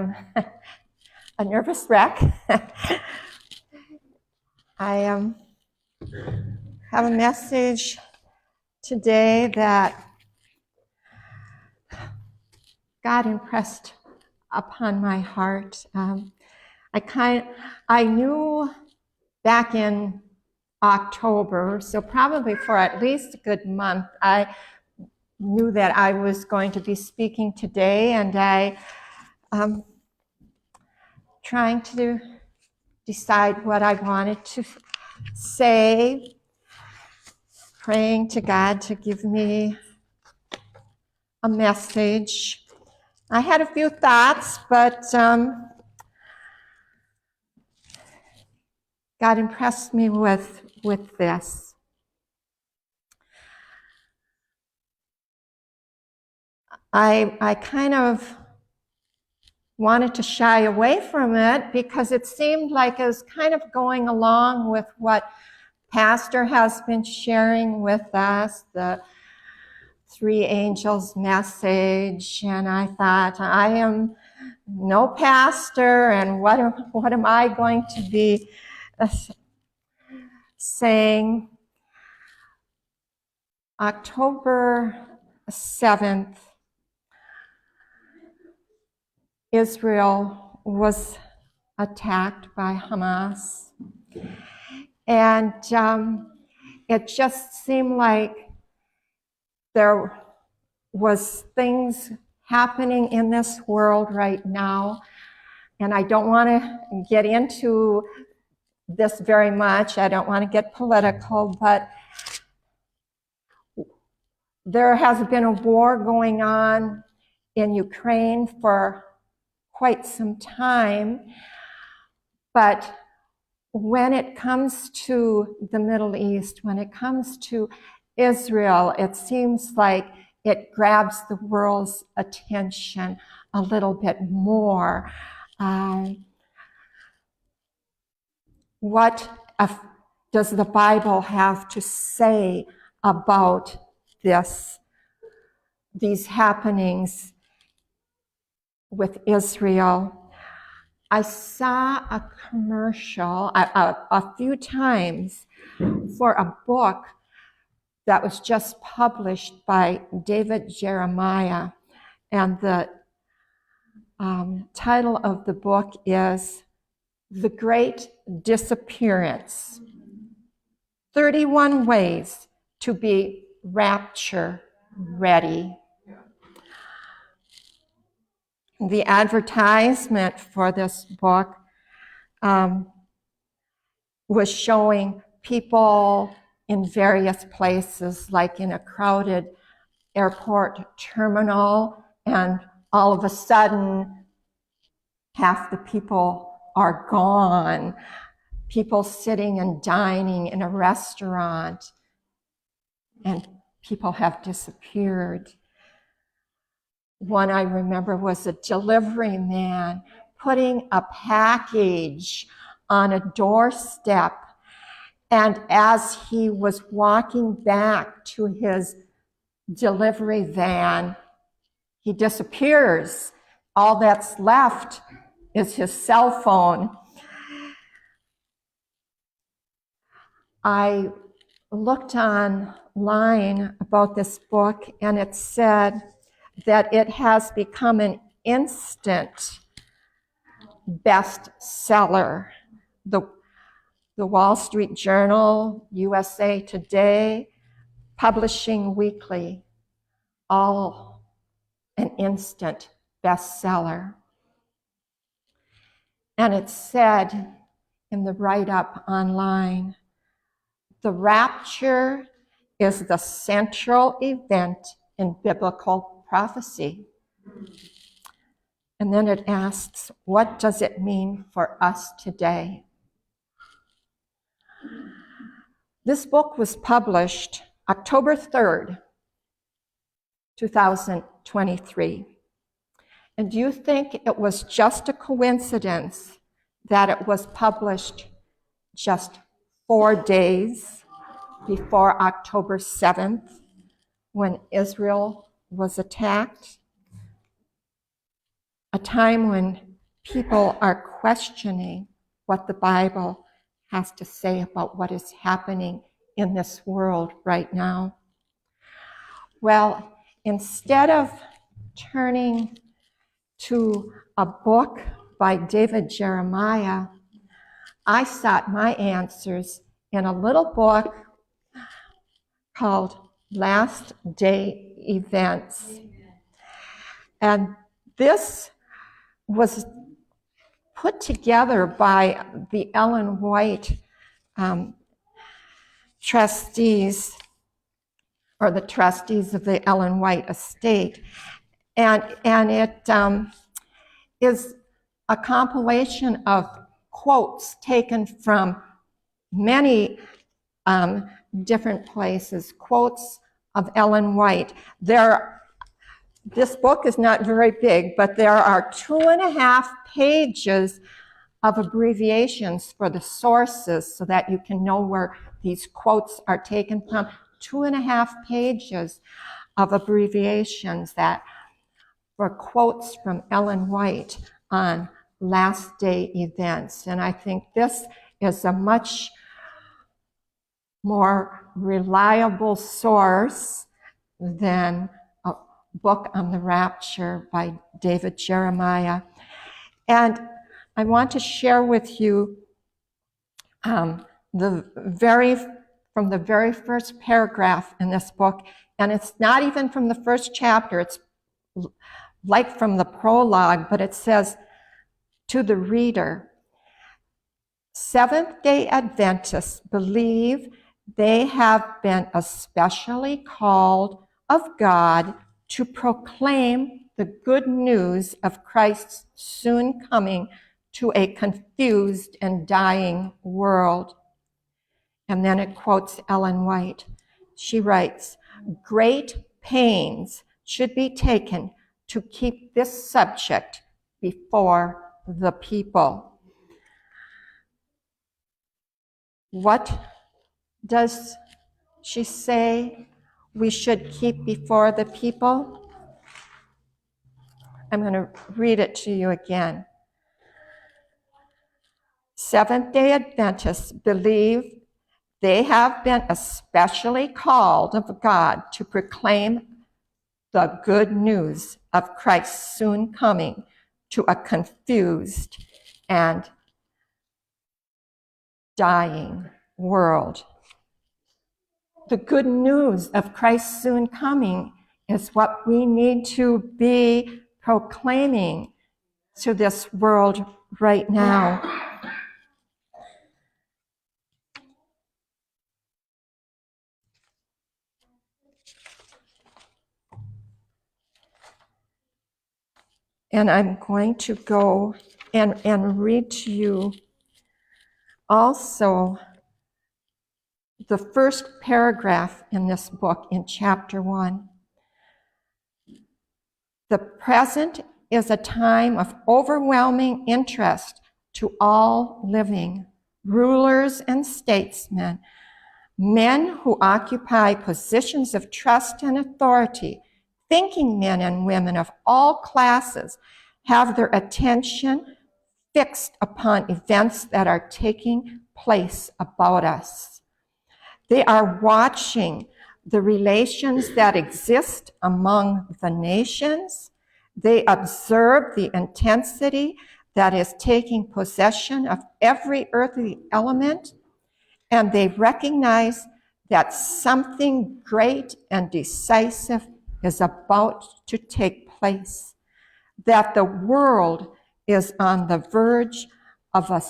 A nervous wreck. I have a message today that God impressed upon my heart. I knew back in October, so probably for at least a good month, I knew that I was going to be speaking today, and I trying to decide what I wanted to say, praying to God to give me a message. I had a few thoughts, but God impressed me with this. I kind of wanted to shy away from it because it seemed like it was kind of going along with what Pastor has been sharing with us, the three angels message, and I thought, I am no pastor, and what am I going to be saying? October 7th, Israel was attacked by Hamas, and it just seemed like there was things happening in this world right now, and I don't want to get into this very much. I don't want to get political, but there has been a war going on in Ukraine for quite some time, but when it comes to the Middle East, when it comes to Israel, it seems like it grabs the world's attention a little bit more. What does the Bible have to say about these happenings with Israel? I saw a commercial a few times for a book that was just published by David Jeremiah, and the title of the book is The Great Disappearance: 31 Ways to be Rapture Ready. The advertisement for this book was showing people in various places, like in a crowded airport terminal, and all of a sudden, half the people are gone. People sitting and dining in a restaurant, and people have disappeared. One I remember was a delivery man putting a package on a doorstep, and as he was walking back to his delivery van, he disappears. All that's left is his cell phone. I looked online about this book, and it said that it has become an instant bestseller. The Wall Street Journal, USA Today, Publishing Weekly, all an instant bestseller. And it said in the write-up online, the rapture is the central event in biblical prophecy. And then it asks, what does it mean for us today? This book was published October 3rd, 2023. And do you think it was just a coincidence that it was published just 4 days before October 7th, when Israel was attacked? A time when people are questioning what the Bible has to say about what is happening in this world right now. Well, instead of turning to a book by David Jeremiah, I sought my answers in a little book called Last Day Events. And this was put together by the Ellen White trustees, or the trustees of the Ellen White estate. And it is a compilation of quotes taken from many different places, quotes of Ellen White. This book is not very big, but there are 2.5 pages of abbreviations for the sources so that you can know where these quotes are taken from. 2.5 pages of abbreviations that were quotes from Ellen White on last day events. And I think this is a much more reliable source than a book on the rapture by David Jeremiah. And I want to share with you from the very first paragraph in this book, and it's not even from the first chapter, it's like from the prologue, but it says, to the reader, Seventh-day Adventists believe they have been especially called of God to proclaim the good news of Christ's soon coming to a confused and dying world. And then it quotes Ellen White. She writes, great pains should be taken to keep this subject before the people. What does she say we should keep before the people? I'm going to read it to you again. Seventh-day Adventists believe they have been especially called of God to proclaim the good news of Christ's soon coming to a confused and dying world. The good news of Christ's soon coming is what we need to be proclaiming to this world right now. And I'm going to go and read to you also the first paragraph in this book in chapter 1. The present is a time of overwhelming interest to all living, rulers and statesmen, men who occupy positions of trust and authority. Thinking men and women of all classes have their attention fixed upon events that are taking place about us. They are watching the relations that exist among the nations. They observe the intensity that is taking possession of every earthly element, and they recognize that something great and decisive is about to take place, that the world is on the verge of a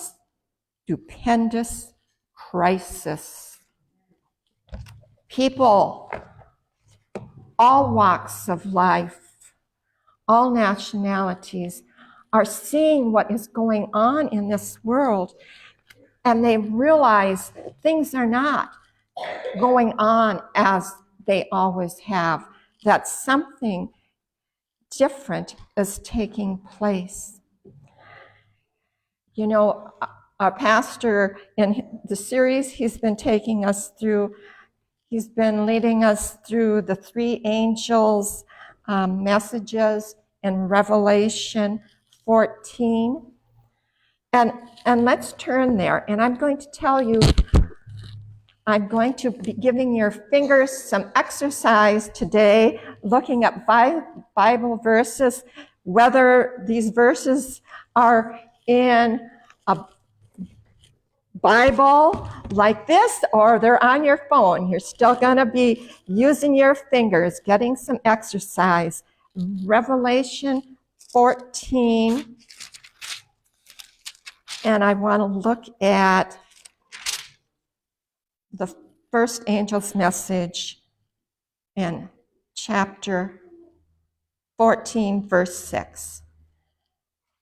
stupendous crisis. People, all walks of life, all nationalities, are seeing what is going on in this world, and they realize things are not going on as they always have, that something different is taking place. You know, our pastor, in the series he's been taking us through, he's been leading us through the 3 angels' messages in Revelation 14. And let's turn there. And I'm going to tell you, I'm going to be giving your fingers some exercise today, looking at Bible verses, whether these verses are in a Bible like this or they're on your phone. You're still going to be using your fingers, getting some exercise. Revelation 14. And I want to look at the first angel's message in chapter 14, verse 6.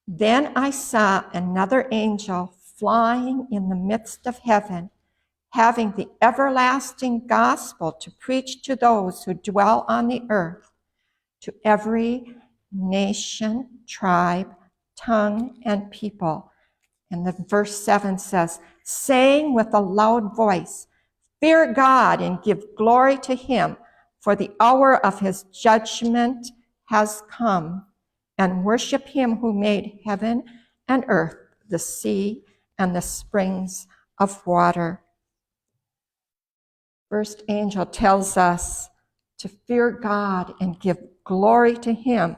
Then I saw another angel flying in the midst of heaven, having the everlasting gospel to preach to those who dwell on the earth, to every nation, tribe, tongue, and people. And the verse 7 says, saying with a loud voice, fear God and give glory to him, for the hour of his judgment has come, and worship him who made heaven and earth, the sea, and the springs of water. First angel tells us to fear God and give glory to him,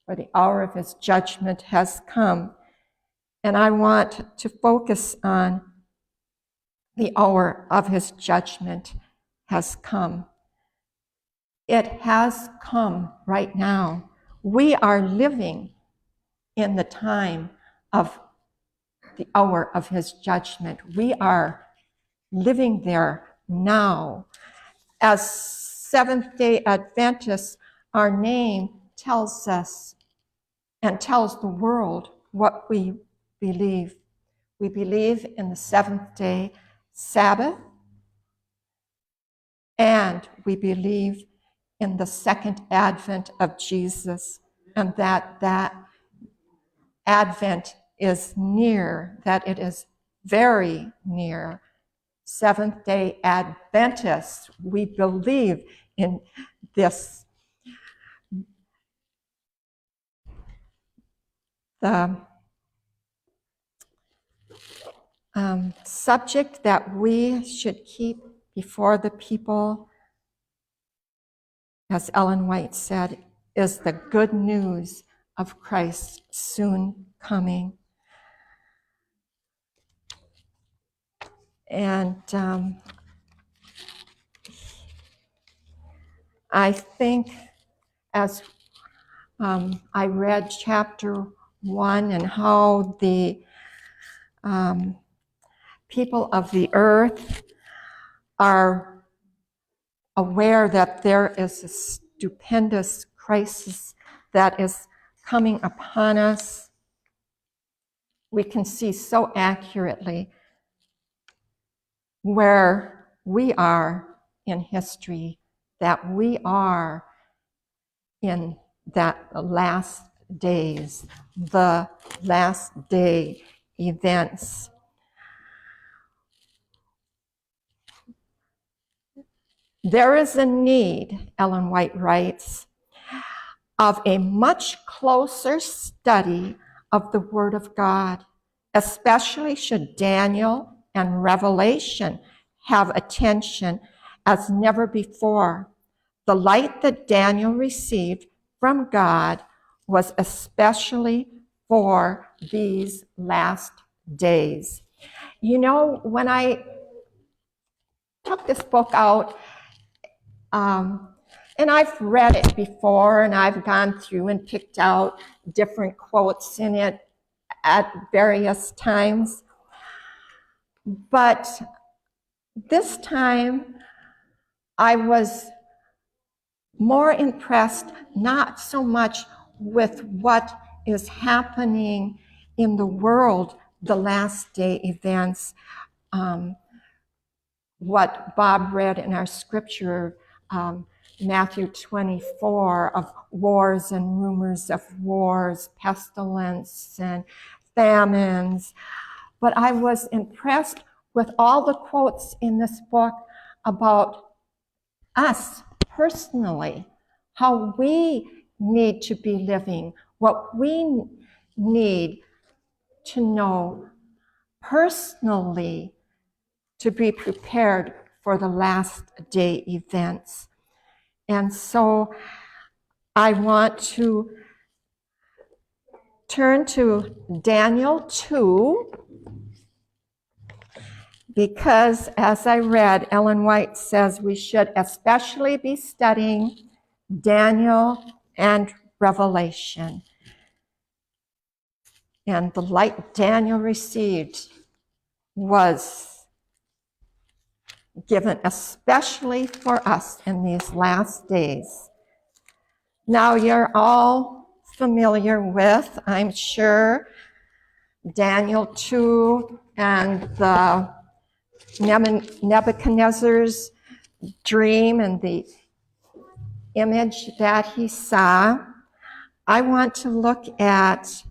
for the hour of his judgment has come. And I want to focus on the hour of his judgment has come. It has come right now. We are living in the time of the hour of his judgment. We are living there now. As Seventh-day Adventists, our name tells us and tells the world what we believe. We believe in the seventh-day Sabbath, and we believe in the second advent of Jesus, and that advent is near, that it is very near. Seventh-day Adventists, we believe in this. The subject that we should keep before the people, as Ellen White said, is the good news of Christ's soon coming. And I think as I read chapter 1 and how the people of the earth are aware that there is a stupendous crisis that is coming upon us, we can see so accurately where we are in history, that we are in that last days, the last day events. There is a need, Ellen White writes, of a much closer study of the Word of God, especially should Daniel and Revelation have attention as never before. The light that Daniel received from God was especially for these last days. You know, when I took this book out, and I've read it before, and I've gone through and picked out different quotes in it at various times. But this time, I was more impressed, not so much with what is happening in the world, the last day events, what Bob read in our scripture, Matthew 24, of wars and rumors of wars, pestilence and famines. But I was impressed with all the quotes in this book about us personally, how we need to be living, what we need to know personally to be prepared for the last day events. And so I want to turn to Daniel 2, because as I read, Ellen White says we should especially be studying Daniel and Revelation. And the light Daniel received was given especially for us in these last days. Now you're all familiar with, I'm sure, Daniel 2 and the Nebuchadnezzar's dream and the image that he saw. I want to look at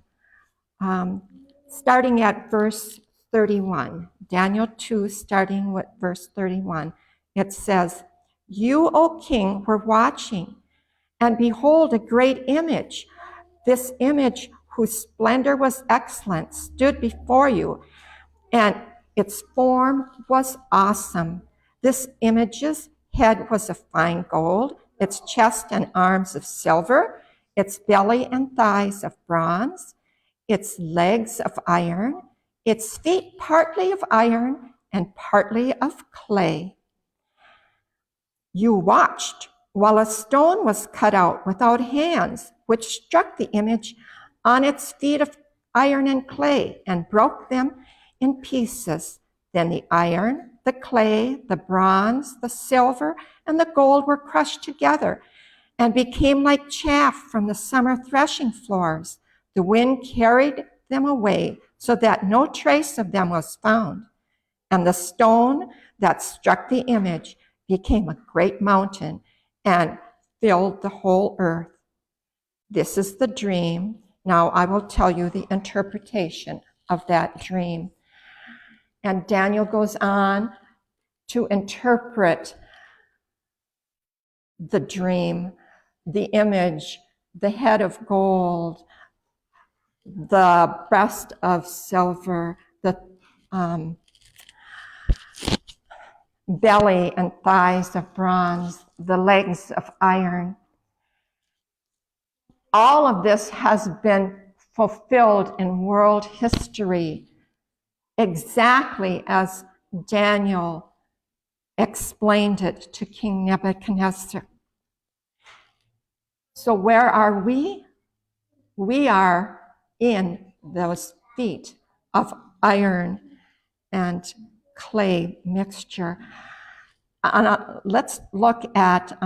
starting at verse 31. Daniel 2, starting with verse 31. It says, "You, O king, were watching, and behold, a great image. This image, whose splendor was excellent, stood before you, and its form was awesome. This image's head was of fine gold, its chest and arms of silver, its belly and thighs of bronze, its legs of iron, its feet partly of iron and partly of clay. You watched while a stone was cut out without hands, which struck the image on its feet of iron and clay and broke them in pieces. Then the iron, the clay, the bronze, the silver, and the gold were crushed together and became like chaff from the summer threshing floors. The wind carried them away so that no trace of them was found. And the stone that struck the image became a great mountain and filled the whole earth. This is the dream. Now I will tell you the interpretation of that dream." And Daniel goes on to interpret the dream, the image, the head of gold, the breast of silver, the belly and thighs of bronze, the legs of iron. All of this has been fulfilled in world history exactly as Daniel explained it to King Nebuchadnezzar. So where are we? We are in those feet of iron and clay mixture. Let's look at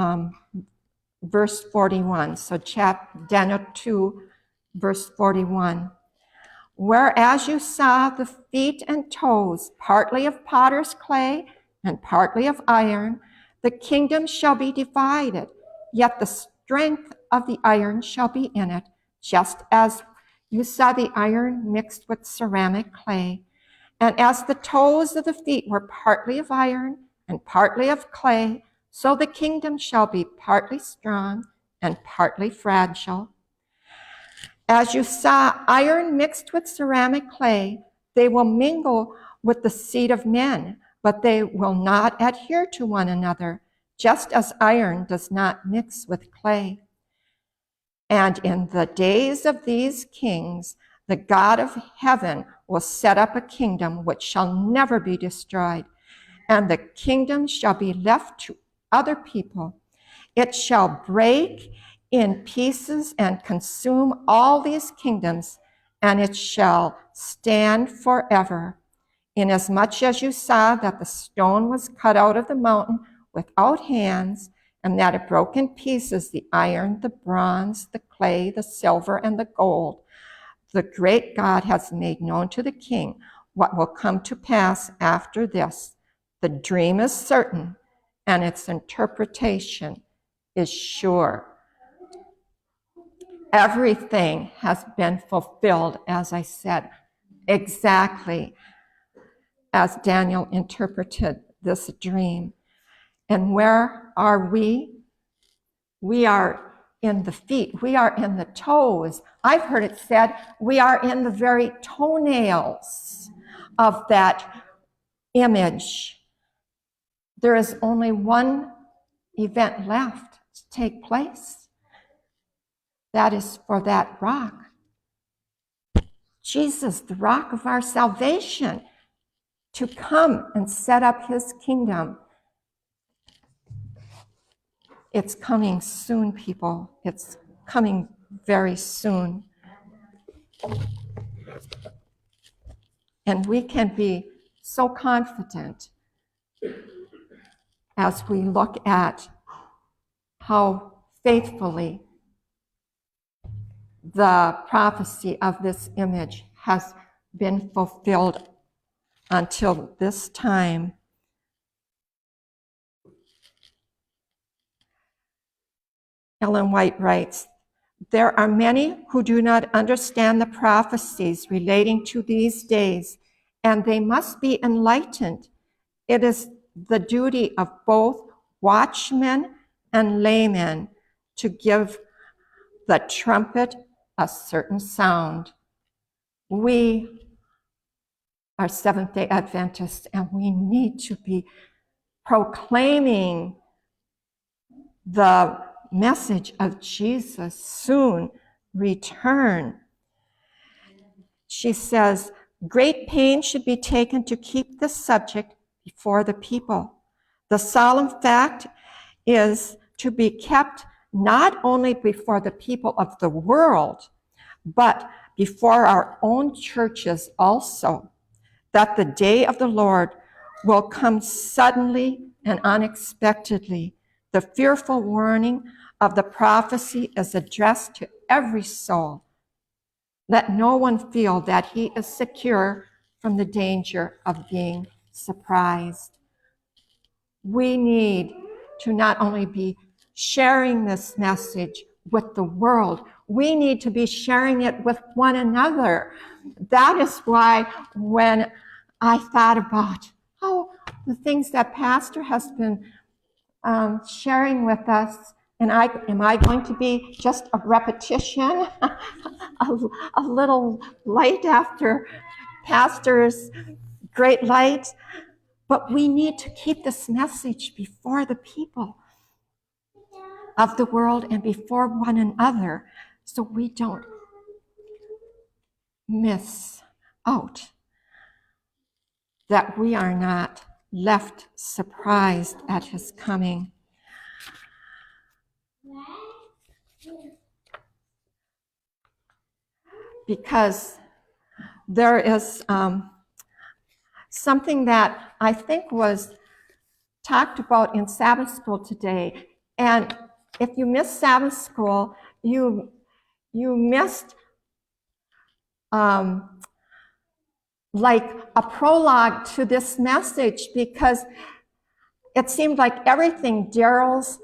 verse 41. So Daniel 2, verse 41. "Whereas you saw the feet and toes, partly of potter's clay and partly of iron, the kingdom shall be divided, yet the strength of the iron shall be in it, just as you saw the iron mixed with ceramic clay. And as the toes of the feet were partly of iron and partly of clay, so the kingdom shall be partly strong and partly fragile. As you saw iron mixed with ceramic clay, they will mingle with the seed of men, but they will not adhere to one another, just as iron does not mix with clay. And in the days of these kings, the God of heaven will set up a kingdom which shall never be destroyed, and the kingdom shall be left to other people. It shall break in pieces and consume all these kingdoms, and it shall stand forever. Inasmuch as you saw that the stone was cut out of the mountain without hands, and that it broke in pieces the iron, the bronze, the clay, the silver, and the gold, the great God has made known to the king what will come to pass after this. The dream is certain, and its interpretation is sure." Everything has been fulfilled, as I said, exactly as Daniel interpreted this dream. And where are we? We are in the feet. We are in the toes. I've heard it said we are in the very toenails of that image. There is only one event left to take place. That is for that rock. Jesus, the rock of our salvation, to come and set up his kingdom. It's coming soon, people. It's coming very soon. And we can be so confident as we look at how faithfully the prophecy of this image has been fulfilled until this time. Ellen White writes, "There are many who do not understand the prophecies relating to these days, and they must be enlightened. It is the duty of both watchmen and laymen to give the trumpet a certain sound." We are Seventh-day Adventists, and we need to be proclaiming the message of Jesus' soon return. She says, "Great pains should be taken to keep this subject before the people. The solemn fact is to be kept not only before the people of the world, but before our own churches also, that the day of the Lord will come suddenly and unexpectedly. The fearful warning of the prophecy is addressed to every soul. Let no one feel that he is secure from the danger of being surprised." We need to not only be sharing this message with the world, we need to be sharing it with one another. That is why when I thought about, the things that Pastor has been sharing with us, and am I going to be just a repetition, a little light after Pastor's great light? But we need to keep this message before the people of the world and before one another so we don't miss out, that we are not left surprised at his coming. Because there is something that I think was talked about in Sabbath school today. And if you missed Sabbath school, you missed like a prologue to this message, because it seemed like everything, Daryl's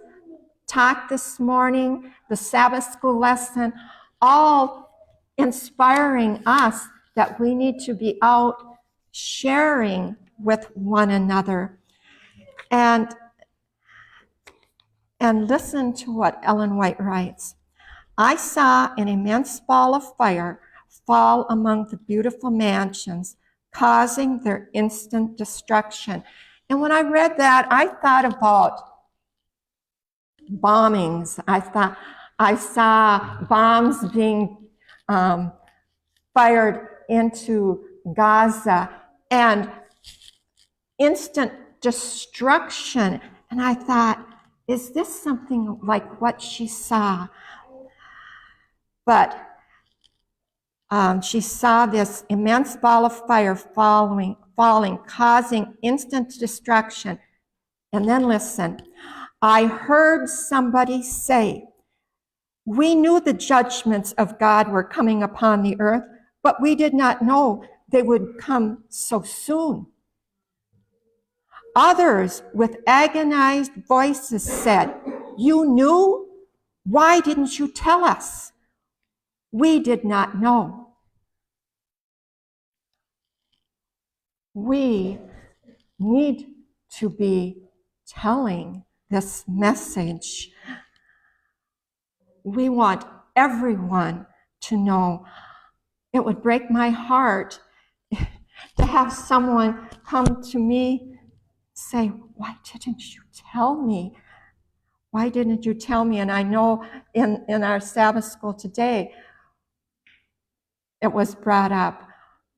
talk this morning, the Sabbath school lesson, all inspiring us that we need to be out sharing with one another. And listen to what Ellen White writes. "I saw an immense ball of fire fall among the beautiful mansions, causing their instant destruction." And when I read that, I thought about bombings. I saw bombs being fired into Gaza and instant destruction. And I thought, is this something like what she saw? But she saw this immense ball of fire falling, causing instant destruction. And then listen, "I heard somebody say, 'We knew the judgments of God were coming upon the earth, but we did not know they would come so soon.' Others with agonized voices said, 'You knew? Why didn't you tell us? We did not know.'" We need to be telling this message. We want everyone to know. It would break my heart to have someone come to me say, why didn't you tell me? Why didn't you tell me? And I know in our Sabbath school today, it was brought up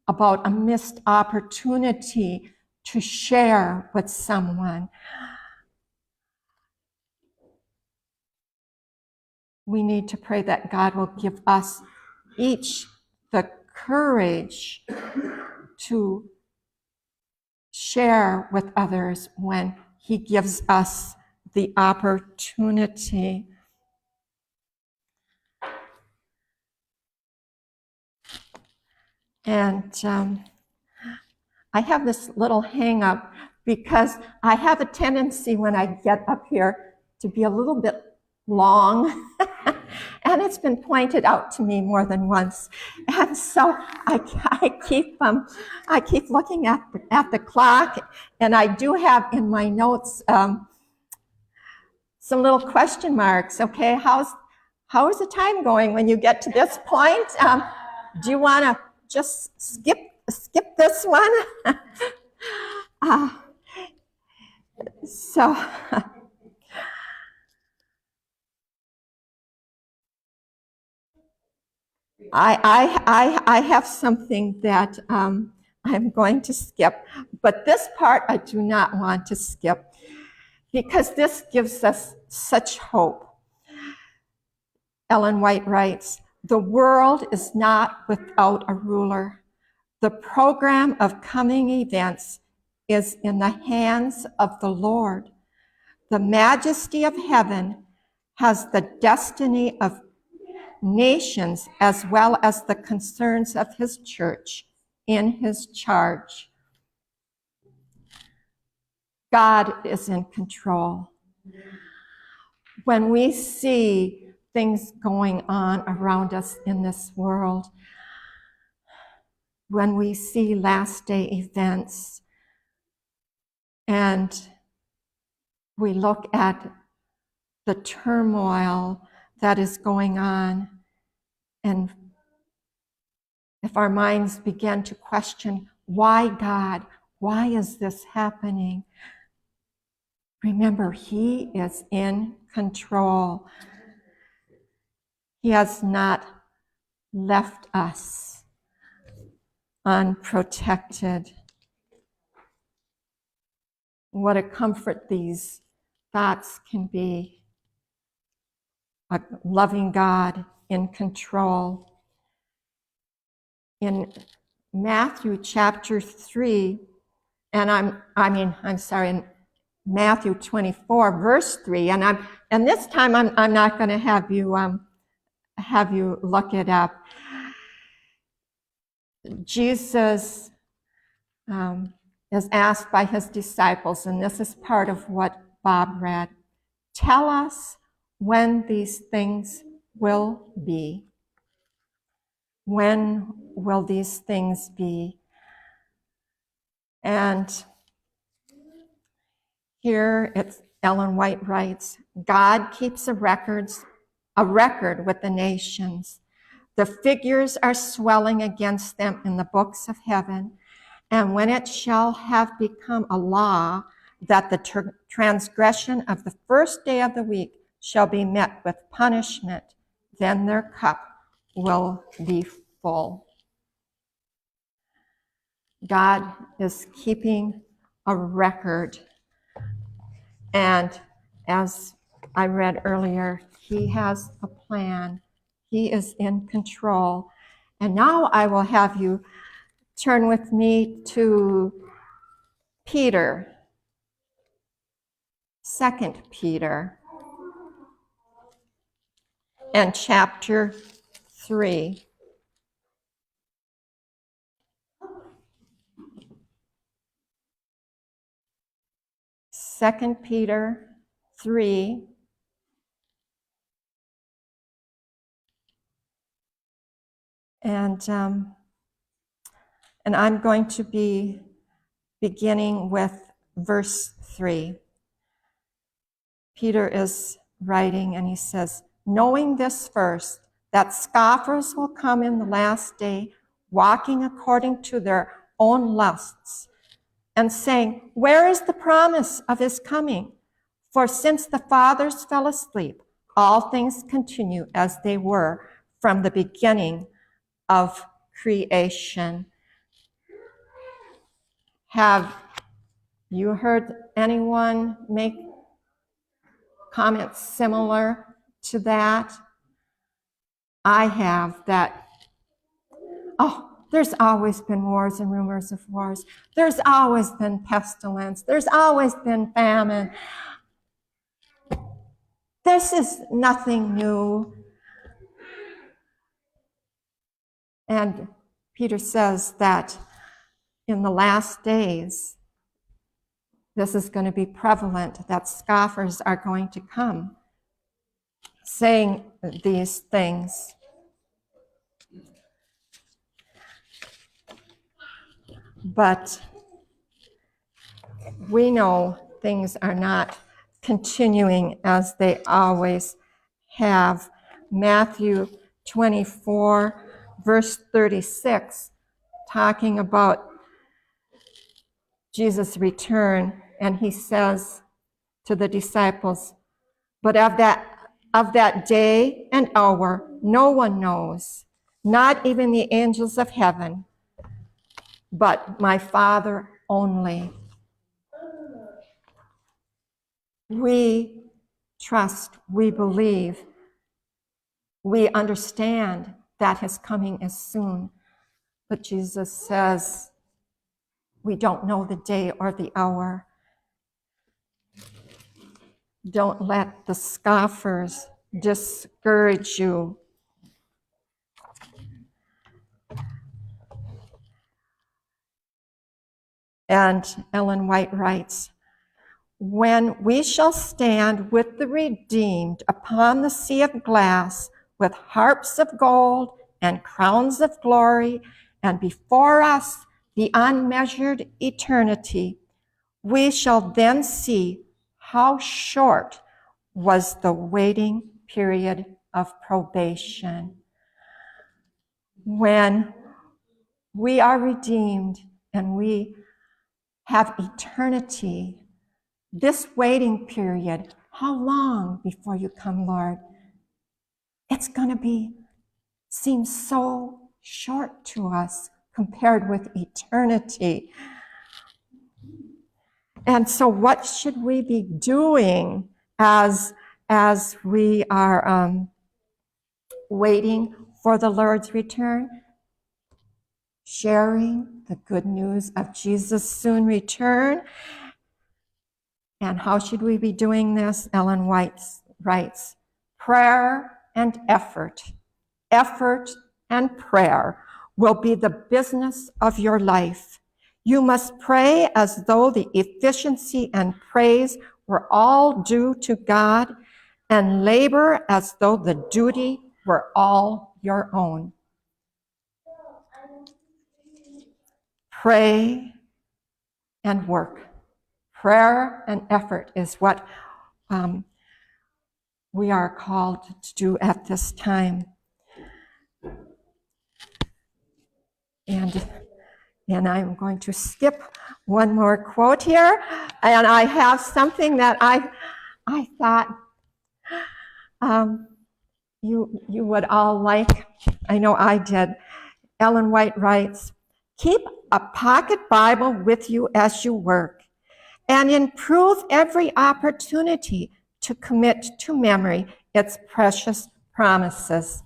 about a missed opportunity to share with someone. We need to pray that God will give us each the courage to share with others when He gives us the opportunity. And I have this little hang up because I have a tendency when I get up here to be a little bit long. And it's been pointed out to me more than once. And so I keep looking at the clock, and I do have in my notes some little question marks. Okay, how is the time going when you get to this point? Do you want to just skip this one? So I have something that I'm going to skip, but this part I do not want to skip because this gives us such hope. Ellen White writes, "The world is not without a ruler. The program of coming events is in the hands of the Lord. The majesty of heaven has the destiny of nations as well as the concerns of His church in His charge. God is in control." When we see things going on around us in this world, when we see last day events, and we look at the turmoil that is going on, and if our minds begin to question, why God? Why is this happening? Remember, He is in control. He has not left us unprotected. What a comfort these thoughts can be. A loving God in control. In Matthew chapter 3, and in Matthew 24, verse 3, and this time I'm not going to have you look it up. Jesus is asked by His disciples, and this is part of what Bob read, "Tell us when these things will be." When will these things be? And here it's Ellen White writes, "God keeps a record with the nations. The figures are swelling against them in the books of heaven. And when it shall have become a law that the transgression of the first day of the week shall be met with punishment, then their cup will be full." God is keeping a record. And as I read earlier, He has a plan. He is in control. And now I will have you turn with me to Peter, 2 Peter, and chapter 3. Second Peter 3, and I'm going to be beginning with verse 3. Peter is writing and he says, knowing this first, that scoffers will come in the last day, walking according to their own lusts, and saying, where is the promise of his coming? For since the fathers fell asleep, all things continue as they were from the beginning of creation. Have you heard anyone make comments similar to that? I have, that, oh, there's always been wars and rumors of wars. There's always been pestilence. There's always been famine. This is nothing new. And Peter says that in the last days, this is going to be prevalent, that scoffers are going to come saying these things. But we know things are not continuing as they always have. Matthew 24, verse 36, talking about Jesus' return, and he says to the disciples, but of that day and hour no one knows, not even the angels of heaven, but my Father only. We trust, we believe, we understand that his coming is soon. But Jesus says we don't know the day or the hour. Don't let the scoffers discourage you. And Ellen White writes, when we shall stand with the redeemed upon the sea of glass, with harps of gold and crowns of glory, and before us the unmeasured eternity, we shall then see how short was the waiting period of probation. When we are redeemed and we have eternity, this waiting period, how long before you come, Lord? It's going to seem so short to us compared with eternity. And so what should we be doing as we are waiting for the Lord's return? Sharing the good news of Jesus' soon return. And how should we be doing this? Ellen White writes, prayer and effort. Effort and prayer will be the business of your life. You must pray as though the efficiency and praise were all due to God, and labor as though the duty were all your own. Pray and work. Prayer and effort is what we are called to do at this time. And I'm going to skip one more quote here. And I have something that I thought you would all like. I know I did. Ellen White writes, keep a pocket Bible with you as you work, and improve every opportunity to commit to memory its precious promises.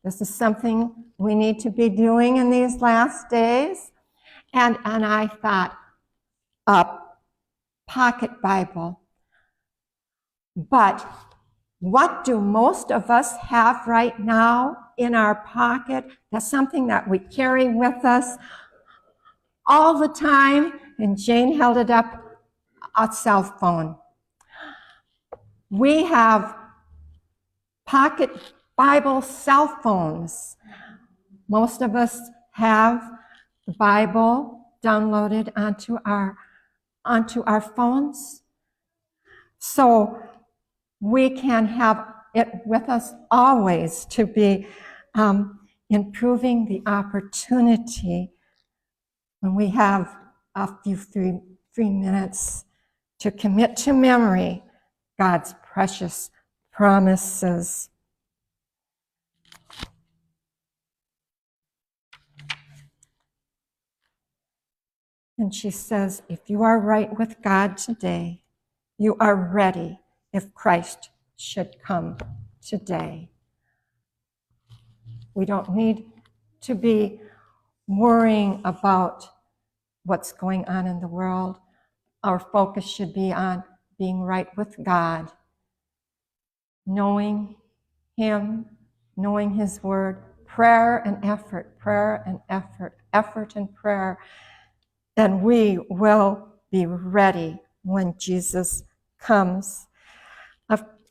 This is something we need to be doing in these last days. And I thought, a pocket Bible. But what do most of us have right now in our pocket? That's something that we carry with us all the time. And Jane held it up, a cell phone. We have pocket Bible cell phones. Most of us have the Bible downloaded onto our phones. So we can have it with us always to be improving the opportunity when we have a few free minutes to commit to memory God's precious promises. And she says, if you are right with God today, you are ready if Christ should come today. We don't need to be worrying about what's going on in the world. Our focus should be on being right with God, knowing Him, knowing His Word, prayer and effort, effort and prayer. Then we will be ready when Jesus comes.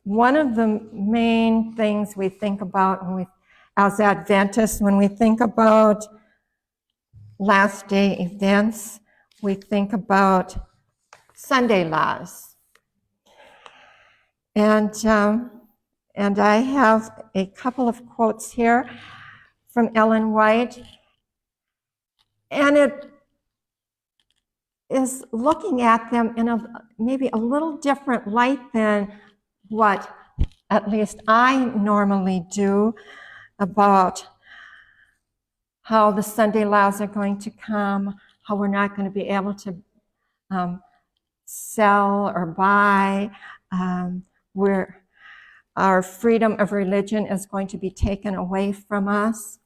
One of the main things we think about as Adventists, when we think about last day events, we think about Sunday laws. And I have a couple of quotes here from Ellen White. And it is looking at them in maybe a little different light than what at least I normally do about how the Sunday laws are going to come, how we're not going to be able to sell or buy, where our freedom of religion is going to be taken away from us.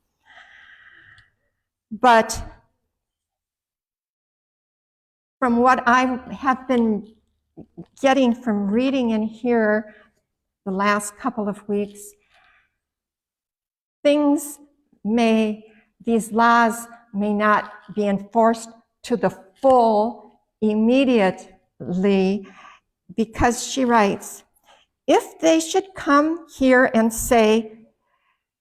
But from what I have been getting from reading in here the last couple of weeks, these laws may not be enforced to the full immediately, because she writes, if they should come here and say,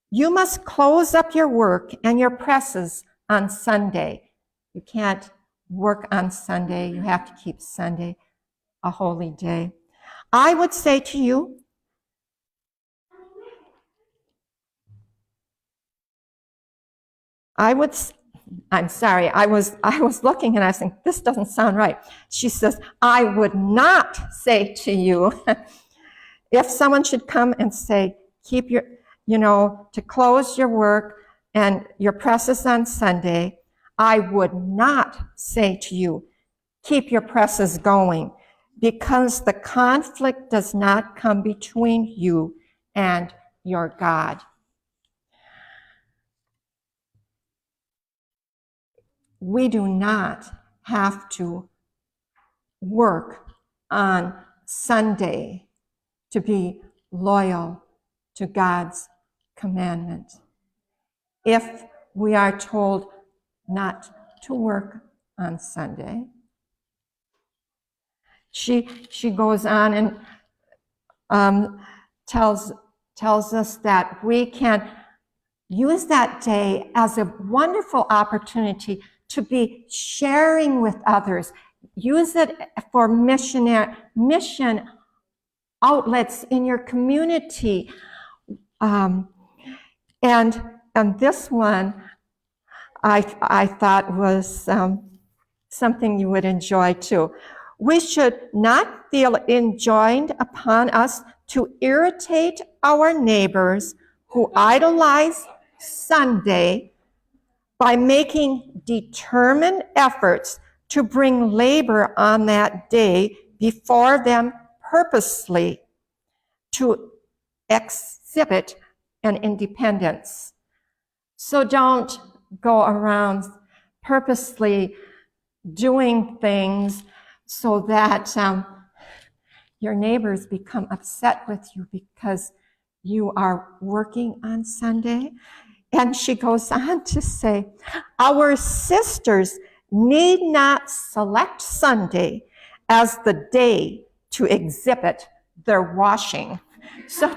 you must close up your work and your presses on Sunday. You can't work on Sunday. You have to keep Sunday a holy day. I would say to you, I was looking and I was saying, this doesn't sound right. She says, I would not say to you, if someone should come and say, to close your work and your presses on Sunday, I would not say to you, keep your presses going, because the conflict does not come between you and your God. We do not have to work on Sunday to be loyal to God's commandment. If we are told not to work on Sunday, she goes on and tells us that we can use that day as a wonderful opportunity to be sharing with others. Use it for mission outlets in your community. And this one I thought was something you would enjoy too. We should not feel enjoined upon us to irritate our neighbors who idolize Sunday by making determined efforts to bring labor on that day before them purposely to exhibit an independence. So don't go around purposely doing things so that your neighbors become upset with you because you are working on Sunday. And she goes on to say, our sisters need not select Sunday as the day to exhibit their washing. So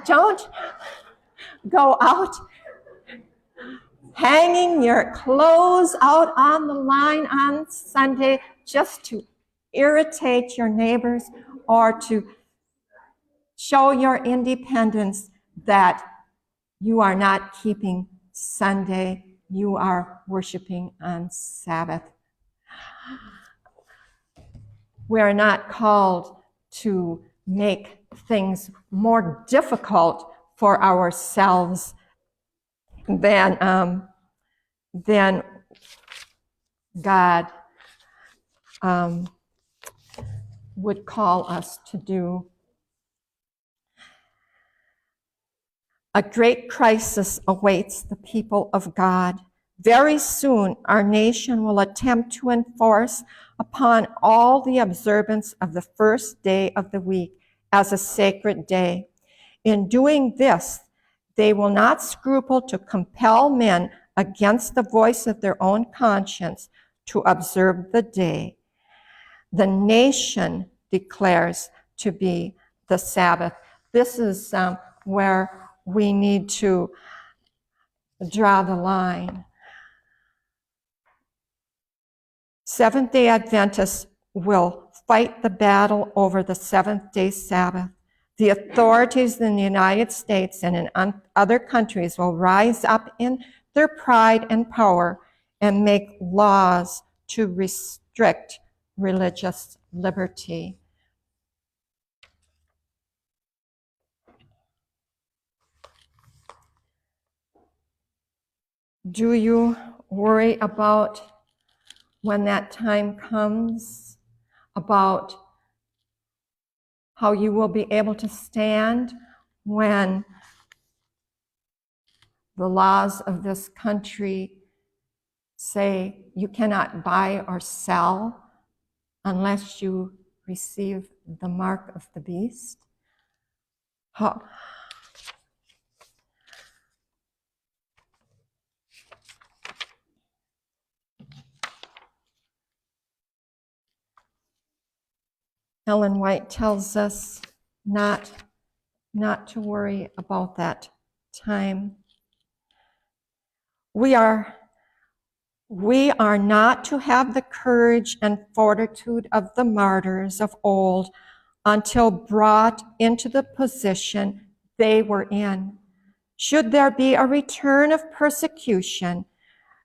don't go out hanging your clothes out on the line on Sunday just to irritate your neighbors or to Show your independence that you are not keeping Sunday, you are worshiping on Sabbath. We are not called to make things more difficult for ourselves than God would call us to do. A great crisis awaits the people of God. Very soon, our nation will attempt to enforce upon all the observance of the first day of the week as a sacred day. In doing this, they will not scruple to compel men against the voice of their own conscience to observe the day. The nation declares to be the Sabbath. This is where we need to draw the line. Seventh-day Adventists will fight the battle over the seventh-day Sabbath. The authorities in the United States and in other countries will rise up in their pride and power and make laws to restrict religious liberty. Do you worry about when that time comes, about how you will be able to stand when the laws of this country say you cannot buy or sell unless you receive the mark of the beast? Ellen White tells us not to worry about that time. We are not to have the courage and fortitude of the martyrs of old until brought into the position they were in. Should there be a return of persecution,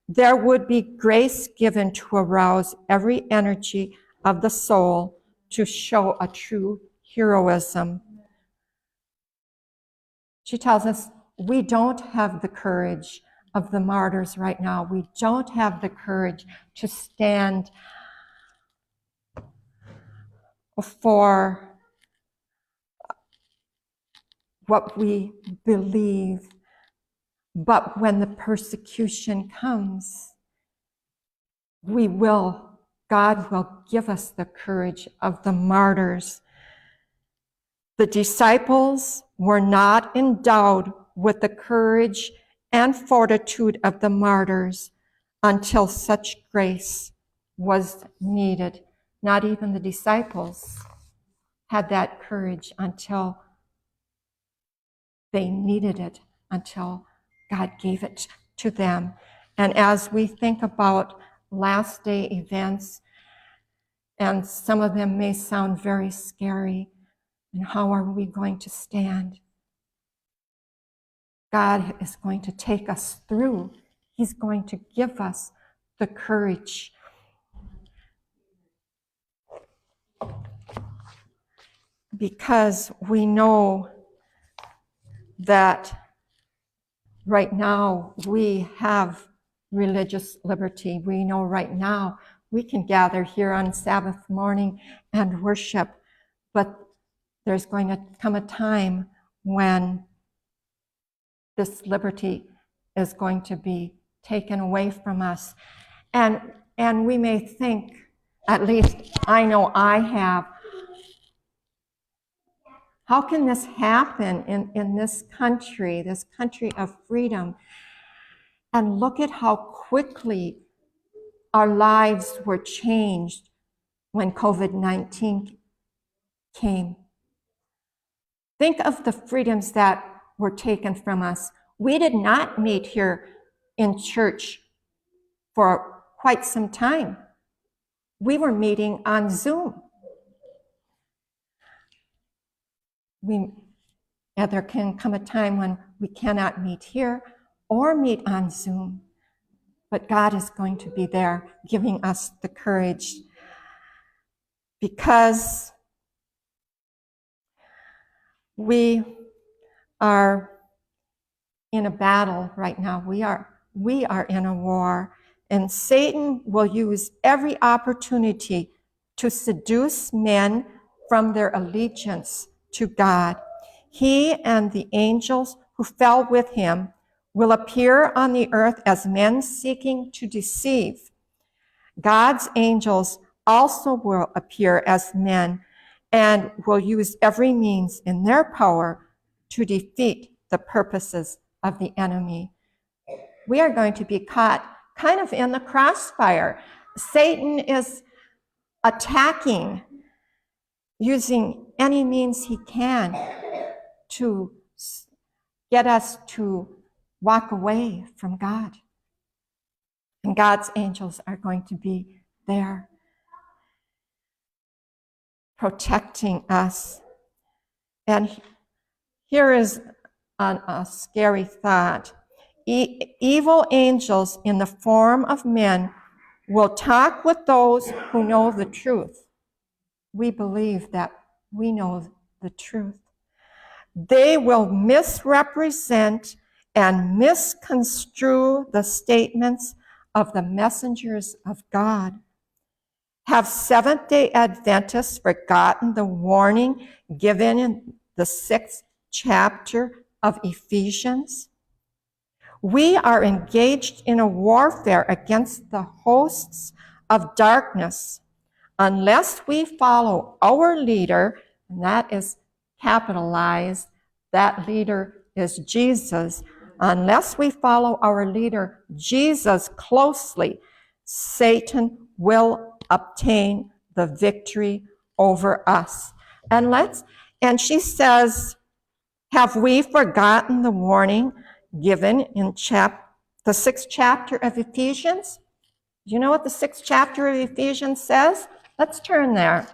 there would be grace given to arouse every energy of the soul to show a true heroism. She tells us we don't have the courage of the martyrs right now. We don't have the courage to stand for what we believe. But when the persecution comes, God will give us the courage of the martyrs. The disciples were not endowed with the courage and fortitude of the martyrs until such grace was needed. Not even the disciples had that courage until they needed it, until God gave it to them. And as we think about last day events, and some of them may sound very scary, and how are we going to stand? God is going to take us through. He's going to give us the courage. Because we know that right now we have religious liberty. We know right now we can gather here on Sabbath morning and worship, but there's going to come a time when this liberty is going to be taken away from us. And we may think, at least I know I have, how can this happen in this country of freedom? And look at how quickly our lives were changed when COVID-19 came. Think of the freedoms that were taken from us. We did not meet here in church for quite some time. We were meeting on Zoom. And there can come a time when we cannot meet here or meet on Zoom. But God is going to be there giving us the courage, because we are in a battle right now. We are in a war, and Satan will use every opportunity to seduce men from their allegiance to God. He and the angels who fell with him will appear on the earth as men seeking to deceive. God's angels also will appear as men and will use every means in their power to defeat the purposes of the enemy. We are going to be caught kind of in the crossfire. Satan is attacking, using any means he can to get us to walk away from God. And God's angels are going to be there protecting us. And here is a scary thought. Evil angels in the form of men will talk with those who know the truth. We believe that we know the truth. They will misrepresent and misconstrue the statements of the messengers of God. Have Seventh-day Adventists forgotten the warning given in the 6th chapter of Ephesians? We are engaged in a warfare against the hosts of darkness. Unless we follow our leader, and that is capitalized, that leader is Jesus. Unless we follow our leader, Jesus, closely, Satan will obtain the victory over us. And she says, have we forgotten the warning given in the 6th chapter of Ephesians? Do you know what the 6th chapter of Ephesians says? Let's turn there.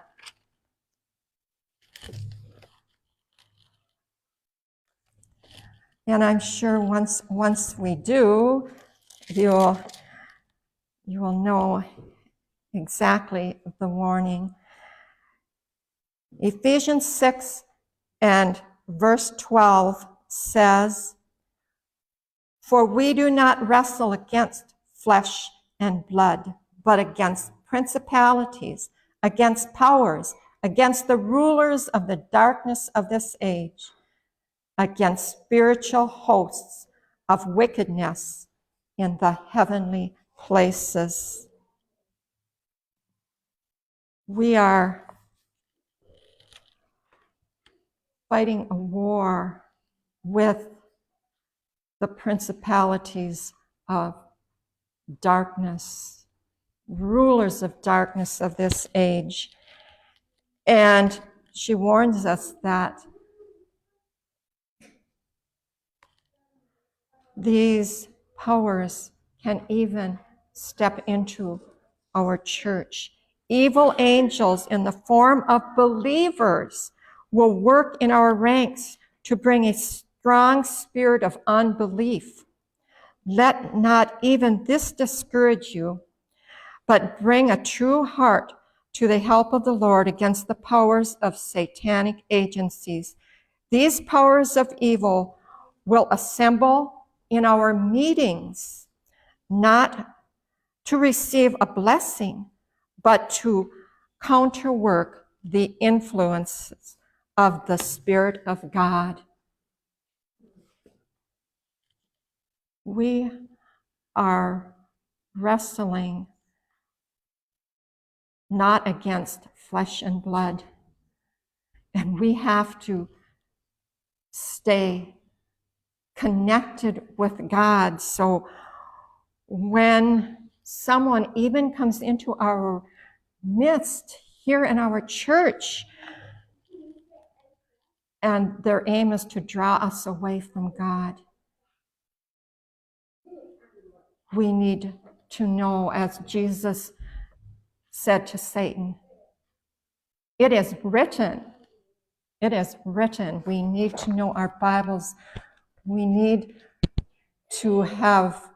And I'm sure once we do, you will know exactly the warning. Ephesians 6 and verse 12 says, for we do not wrestle against flesh and blood, but against principalities, against powers, against the rulers of the darkness of this age, against spiritual hosts of wickedness in the heavenly places. We are fighting a war with the principalities of darkness, rulers of darkness of this age. And she warns us that these powers can even step into our church. Evil angels in the form of believers will work in our ranks to bring a strong spirit of unbelief. Let not even this discourage you, but bring a true heart to the help of the Lord against the powers of satanic agencies. These powers of evil will assemble in our meetings, not to receive a blessing, but to counterwork the influences of the Spirit of God. We are wrestling not against flesh and blood, and we have to stay connected with God. So when someone even comes into our midst here in our church, and their aim is to draw us away from God, we need to know, as Jesus said to Satan, it is written, It is written. We need to know our Bibles. We need to have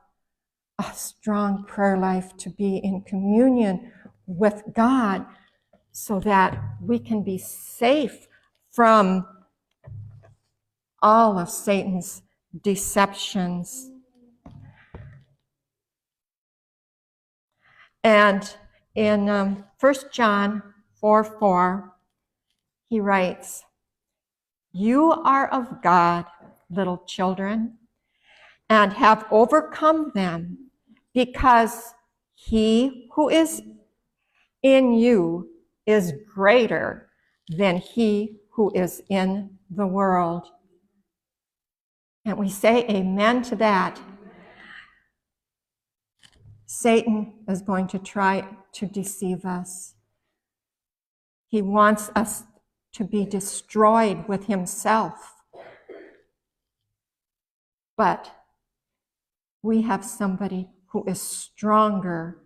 a strong prayer life, to be in communion with God so that we can be safe from all of Satan's deceptions. And in 1 John 4:4, he writes, "You are of God, little children, and have overcome them, because he who is in you is greater than he who is in the world." And we say amen to that. Satan is going to try to deceive us. He wants us to be destroyed with himself. But we have somebody who is stronger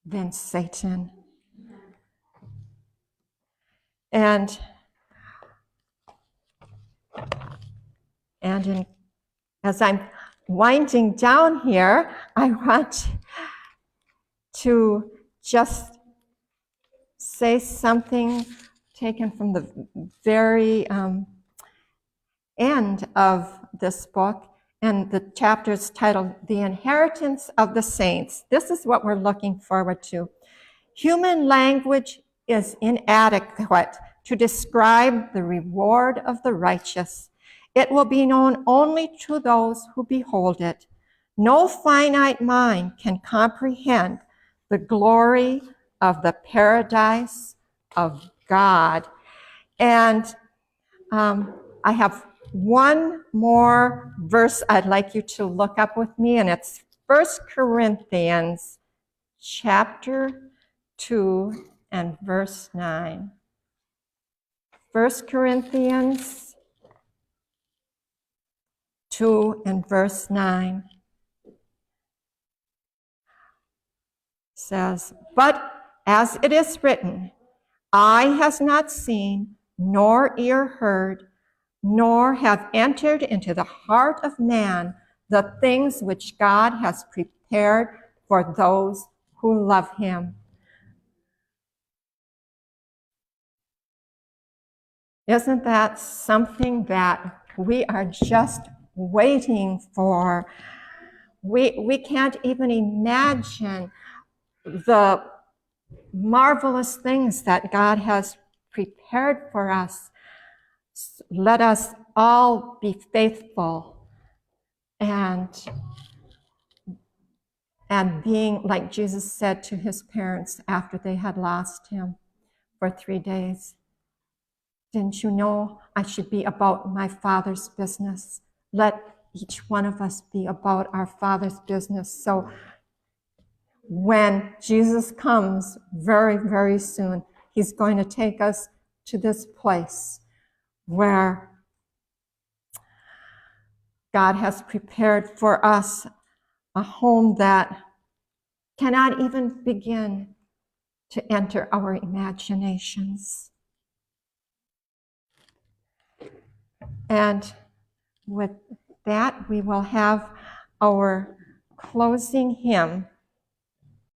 than Satan. And as I'm winding down here, I want to just say something taken from the very end of this book, and the chapter is titled "The Inheritance of the Saints." This is what we're looking forward to. Human language is inadequate to describe the reward of the righteous. It will be known only to those who behold it. No finite mind can comprehend the glory of the paradise of God. And I have one more verse I'd like you to look up with me, and it's 1 Corinthians chapter 2 and verse 9. 1 Corinthians 2 and verse 9 says, "But as it is written, eye has not seen, nor ear heard, nor have entered into the heart of man the things which God has prepared for those who love him." Isn't that something that we are just waiting for? We can't even imagine the marvelous things that God has prepared for us. Let us all be faithful and being like Jesus said to his parents after they had lost him for 3 days. "Didn't you know I should be about my Father's business?" Let each one of us be about our Father's business. So when Jesus comes very, very soon, he's going to take us to this place where God has prepared for us a home that cannot even begin to enter our imaginations. And with that, we will have our closing hymn.